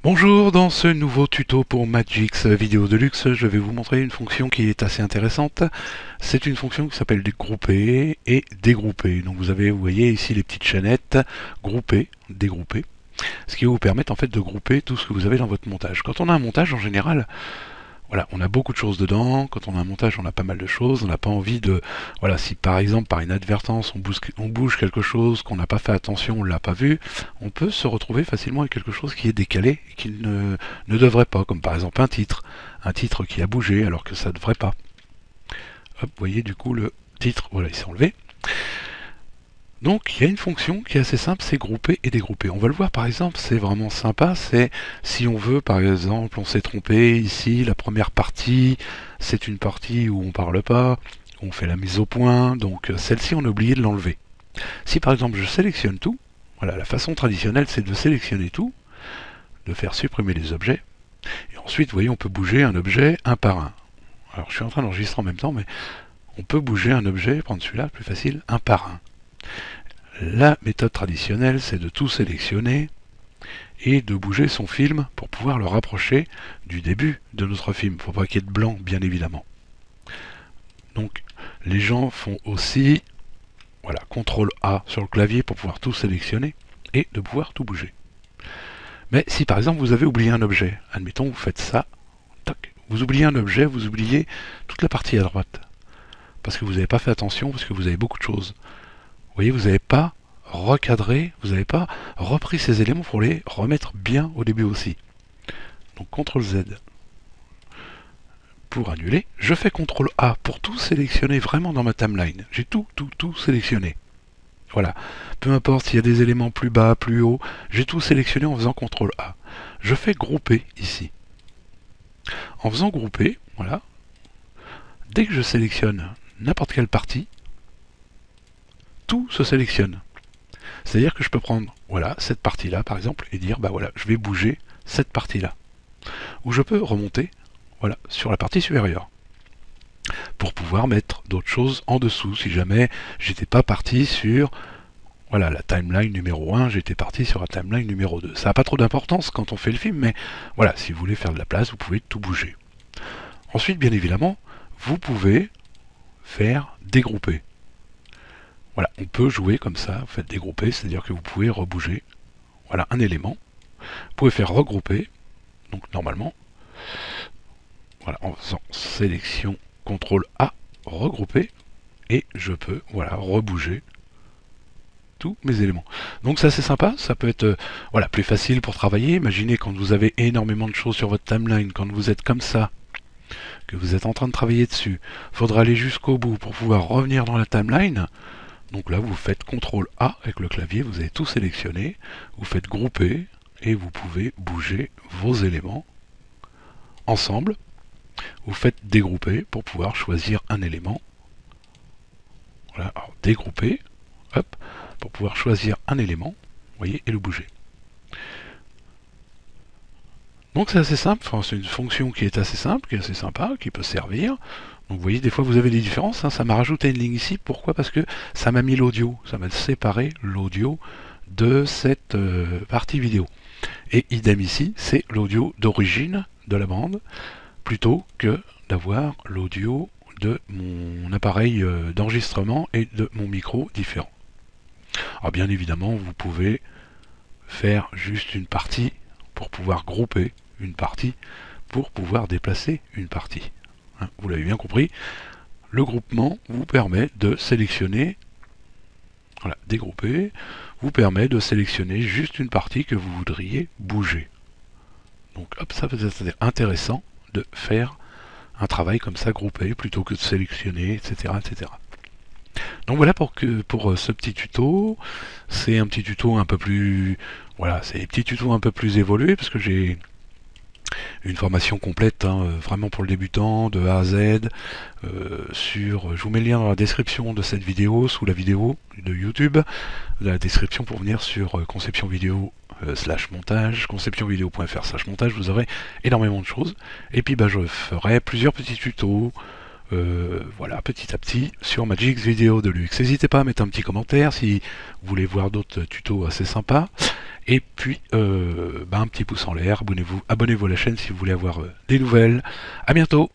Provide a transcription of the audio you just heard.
Bonjour, dans ce nouveau tuto pour Magix Vidéo Deluxe, je vais vous montrer une fonction qui est assez intéressante. C'est une fonction qui s'appelle grouper et dégrouper. Donc vous voyez ici les petites chaînettes, grouper, dégrouper, ce qui va vous permettre en fait de grouper tout ce que vous avez dans votre montage. Quand on a un montage en général, voilà, on a beaucoup de choses dedans. Quand on a un montage, on a pas mal de choses. On n'a pas envie de... Voilà, si par exemple, par inadvertance, on bouge quelque chose, qu'on n'a pas fait attention, on ne l'a pas vu, on peut se retrouver facilement avec quelque chose qui est décalé et qui ne devrait pas. Comme par exemple un titre. Un titre qui a bougé alors que ça ne devrait pas. Hop, vous voyez du coup le titre, voilà, il s'est enlevé. Donc il y a une fonction qui est assez simple, c'est grouper et dégrouper. On va le voir par exemple, c'est vraiment sympa, c'est si on veut par exemple, on s'est trompé ici, la première partie, c'est une partie où on parle pas, on fait la mise au point, donc celle-ci on a oublié de l'enlever. Si par exemple je sélectionne tout, voilà, la façon traditionnelle c'est de sélectionner tout, de faire supprimer les objets, et ensuite vous voyez on peut bouger un objet un par un. Alors je suis en train d'enregistrer en même temps, mais on peut bouger un objet, prendre celui-là, plus facile, un par un. La méthode traditionnelle, c'est de tout sélectionner et de bouger son film pour pouvoir le rapprocher du début de notre film. Il ne faut pas qu'il y ait de blanc, bien évidemment. Donc, les gens font aussi, voilà, CTRL A sur le clavier pour pouvoir tout sélectionner et de pouvoir tout bouger. Mais si par exemple vous avez oublié un objet, admettons vous faites ça, tac, vous oubliez un objet, vous oubliez toute la partie à droite. Parce que vous n'avez pas fait attention, parce que vous avez beaucoup de choses. Vous voyez, vous n'avez pas recadré, vous n'avez pas repris ces éléments pour les remettre bien au début aussi. Donc CTRL Z pour annuler. Je fais CTRL A pour tout sélectionner vraiment dans ma timeline. J'ai tout sélectionné. Voilà. Peu importe s'il y a des éléments plus bas, plus haut, j'ai tout sélectionné en faisant CTRL A. Je fais grouper ici. En faisant grouper, voilà, dès que je sélectionne n'importe quelle partie, tout se sélectionne. C'est-à-dire que je peux prendre voilà, cette partie-là, par exemple, et dire, bah voilà, je vais bouger cette partie-là. Ou je peux remonter voilà, sur la partie supérieure. Pour pouvoir mettre d'autres choses en dessous, si jamais j'étais pas parti sur voilà, la timeline numéro 1, j'étais parti sur la timeline numéro 2. Ça n'a pas trop d'importance quand on fait le film, mais voilà, si vous voulez faire de la place, vous pouvez tout bouger. Ensuite, bien évidemment, vous pouvez faire dégrouper. Voilà, on peut jouer comme ça, vous faites dégrouper, c'est-à-dire que vous pouvez rebouger voilà, un élément. Vous pouvez faire regrouper, donc normalement, voilà, en faisant sélection, CTRL A, regrouper, et je peux voilà, rebouger tous mes éléments. Donc ça c'est sympa, ça peut être voilà, plus facile pour travailler. Imaginez quand vous avez énormément de choses sur votre timeline, quand vous êtes comme ça, que vous êtes en train de travailler dessus, il faudra aller jusqu'au bout pour pouvoir revenir dans la timeline. Donc là, vous faites CTRL A avec le clavier, vous avez tout sélectionné, vous faites grouper et vous pouvez bouger vos éléments ensemble. Vous faites dégrouper pour pouvoir choisir un élément. Voilà, alors dégrouper, hop, pour pouvoir choisir un élément, vous voyez, et le bouger. Donc c'est assez simple, enfin, c'est une fonction qui est assez simple, qui est assez sympa, qui peut servir. Donc vous voyez, des fois vous avez des différences, hein. Ça m'a rajouté une ligne ici, pourquoi? Parce que ça m'a mis l'audio, ça m'a séparé l'audio de cette partie vidéo. Et idem ici, c'est l'audio d'origine de la bande, plutôt que d'avoir l'audio de mon appareil d'enregistrement et de mon micro différent. Alors bien évidemment, vous pouvez faire juste une partie pour pouvoir grouper une partie, pour pouvoir déplacer une partie. Vous l'avez bien compris, le groupement vous permet de sélectionner, voilà, dégrouper, vous permet de sélectionner juste une partie que vous voudriez bouger. Donc hop, ça peut être intéressant de faire un travail comme ça groupé plutôt que de sélectionner, etc. etc. Donc voilà pour ce petit tuto. C'est un petit tuto un peu plus... Voilà, c'est des petits tutos un peu plus évolués parce que j'ai une formation complète, hein, vraiment pour le débutant, de A à Z, je vous mets le lien dans la description de cette vidéo, sous la vidéo de YouTube, la description pour venir sur conception vidéo /montage, conceptionvideo.fr /montage, vous aurez énormément de choses, et puis bah, je ferai plusieurs petits tutos, voilà, petit à petit, sur Magix Vidéo Deluxe. N'hésitez pas à mettre un petit commentaire si vous voulez voir d'autres tutos assez sympas. Et puis, un petit pouce en l'air, abonnez-vous à la chaîne si vous voulez avoir des nouvelles. À bientôt!